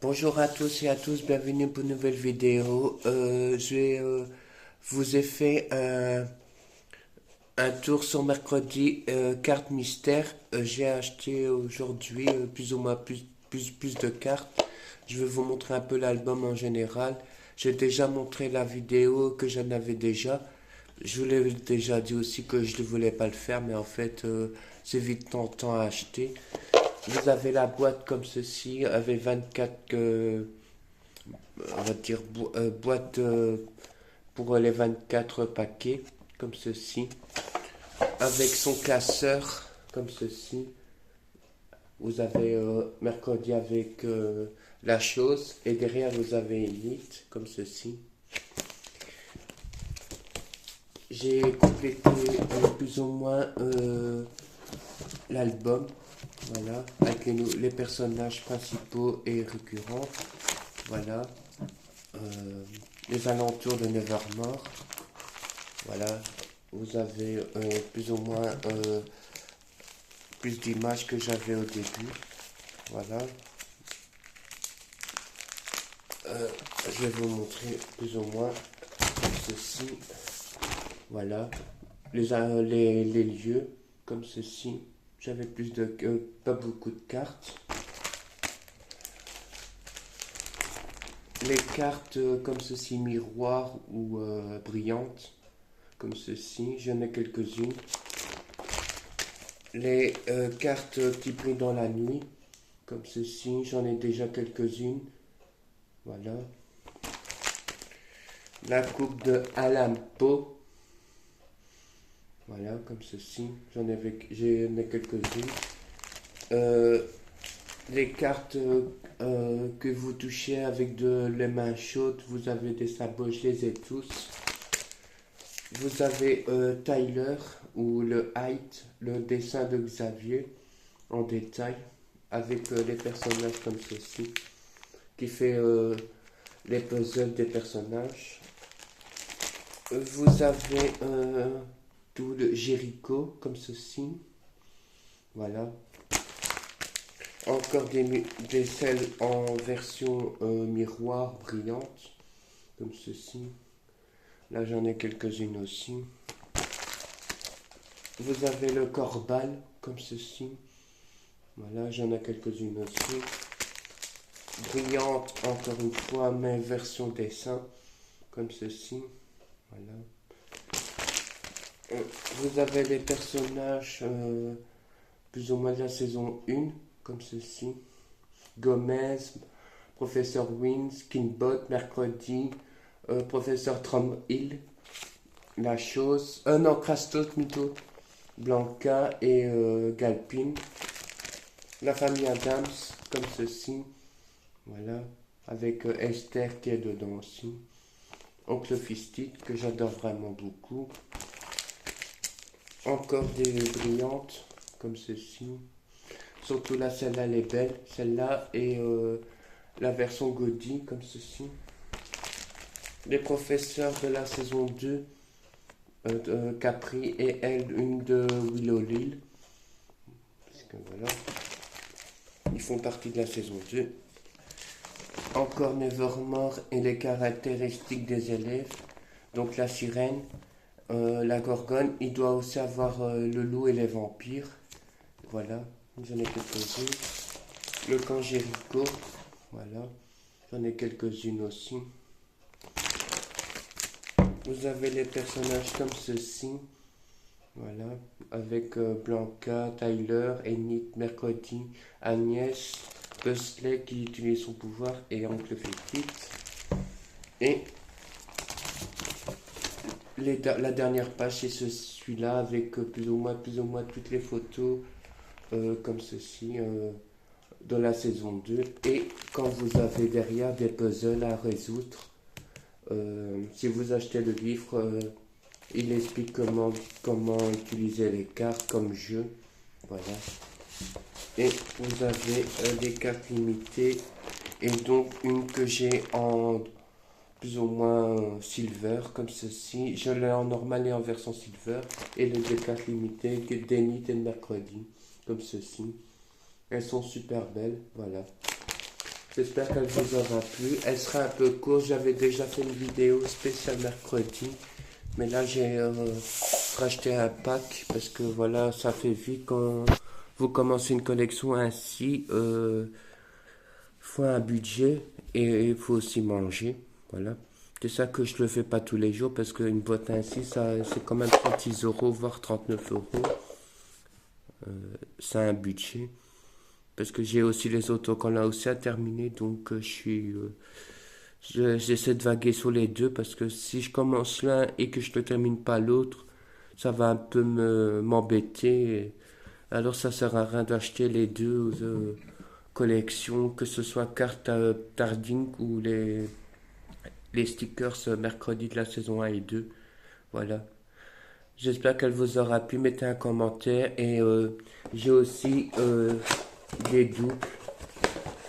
Bonjour à tous et à tous, bienvenue pour une nouvelle vidéo. Vous ai fait un tour sur mercredi carte mystère. J'ai acheté aujourd'hui plus ou moins plus de cartes. Je vais vous montrer un peu l'album en général. J'ai déjà montré la vidéo que j'en avais déjà. Je vous l'ai déjà dit aussi que je ne voulais pas le faire, mais en fait c'est vite tentant à acheter. Vous avez la boîte comme ceci avec 24 on va dire boîte pour les 24 paquets comme ceci avec son classeur comme ceci. Vous avez mercredi avec la chose et derrière vous avez Elite comme ceci. J'ai complété plus ou moins l'album, voilà, avec les personnages principaux et récurrents, voilà. Les alentours de Nevermore. Voilà, vous avez plus ou moins plus d'images que j'avais au début. Voilà, je vais vous montrer plus ou moins comme ceci. Voilà, les lieux comme ceci. J'avais pas beaucoup de cartes. Les cartes comme ceci, miroir ou brillantes, comme ceci, j'en ai quelques-unes. Les cartes qui brillent dans la nuit, comme ceci, j'en ai déjà quelques-unes. Voilà. La coupe de Alampo. Voilà, comme ceci. J'en ai quelques-unes. Euh, les cartes que vous touchez avec les mains chaudes, vous avez des sabots, je les ai tous. Vous avez Tyler ou le Height, le dessin de Xavier en détail avec les personnages comme ceci qui fait les puzzles des personnages. Vous avez tout le Jericho comme ceci. Voilà. Encore des selles en version miroir brillante comme ceci. Là j'en ai quelques-unes aussi. Vous avez le Corbal comme ceci. Voilà, j'en ai quelques-unes aussi. Brillante encore une fois, mais version dessin comme ceci. Voilà. Vous avez les personnages plus ou moins de la saison 1 comme ceci. Gomez, Professeur Wins, Kinbot, Mercredi, Professeur Trumhill, La Chose, non, Krastos plutôt, Blanca et Galpin. La famille Adams comme ceci. Voilà, avec Esther qui est dedans aussi. Oncle Fistic que j'adore vraiment beaucoup. Encore des brillantes comme ceci. Surtout là, celle-là, elle est belle. Celle-là et la version Gaudi comme ceci. Les professeurs de la saison 2, Capri et elle, une de Willow Lille. Parce que voilà, ils font partie de la saison 2. Encore Nevermore et les caractéristiques des élèves. Donc la sirène, la gorgone, il doit aussi avoir le loup et les vampires. Voilà, j'en ai quelques-unes. Le camp Jericho, voilà, j'en ai quelques-unes aussi. Vous avez les personnages comme ceci, voilà, avec Blanca, Tyler, Enid, Mercredi, Agnès, Busley qui utilise son pouvoir et Oncle Fétit. Et la dernière page, c'est celui-là avec plus ou moins toutes les photos comme ceci dans la saison 2. Et quand vous avez derrière des puzzles à résoudre, si vous achetez le livre, il explique comment utiliser les cartes comme jeu. Voilà. Et vous avez des cartes limitées et donc une que j'ai en plus ou moins silver comme ceci. Je l'ai en normal et en version silver et les deux cartes limitées d'Enid et de Mercredi comme ceci. Elles sont super belles, voilà. J'espère qu'elle vous aura plu. Elle sera un peu courte. J'avais déjà fait une vidéo spéciale mercredi. Mais là, j'ai racheté un pack parce que voilà, ça fait vite quand vous commencez une collection ainsi. Faut un budget et il faut aussi manger. Voilà. C'est ça que je le fais pas tous les jours parce qu'une boîte ainsi, ça, c'est quand même 36 euros, voire 39 euros. C'est un budget. Parce que j'ai aussi les autocollants aussi à terminer, donc j'essaie de vaguer sur les deux parce que si je commence l'un et que je ne termine pas l'autre, ça va un peu m'embêter. Alors ça sert à rien d'acheter les deux collections, que ce soit carte Tarding ou les stickers mercredi de la saison 1 et 2. Voilà. J'espère qu'elle vous aura plu. Mettez un commentaire et j'ai aussi des doubles.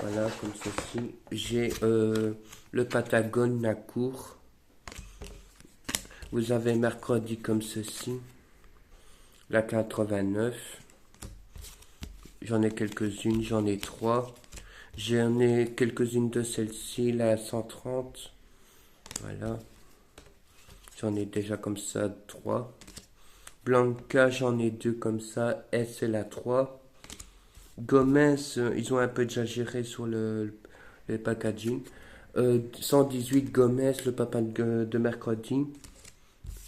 Voilà, comme ceci. J'ai le Patagone Nakour. Vous avez mercredi comme ceci. La 89. J'en ai quelques-unes, j'en ai 3. J'en ai quelques-unes de celles-ci, la 130. Voilà. J'en ai déjà comme ça 3. Blanca, j'en ai 2 comme ça. S et la 3. Gomez, ils ont un peu exagéré sur le packaging. 118 Gomez, le papa de mercredi.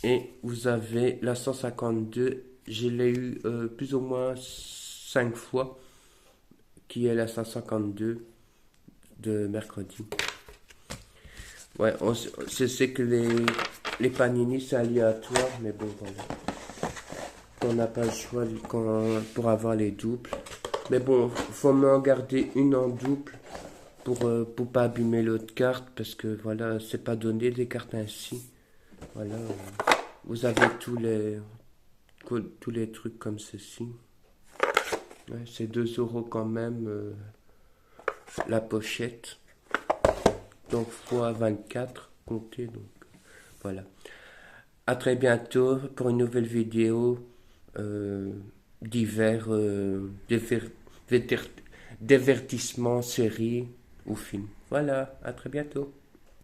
Et vous avez la 152, je l'ai eu plus ou moins 5 fois, qui est la 152 de mercredi. Ouais, je sais que les panini c'est aléatoire, mais bon voilà. On n'a pas le choix pour avoir les doubles. Mais bon, faut m'en garder une en double pour pas abîmer l'autre carte, parce que voilà, c'est pas donné des cartes ainsi. Voilà, vous avez tous les trucs comme ceci. Ouais, c'est 2 euros quand même la pochette. Donc fois 24, comptez donc. Voilà. À très bientôt pour une nouvelle vidéo divers divertissement, série ou film. Voilà, à très bientôt.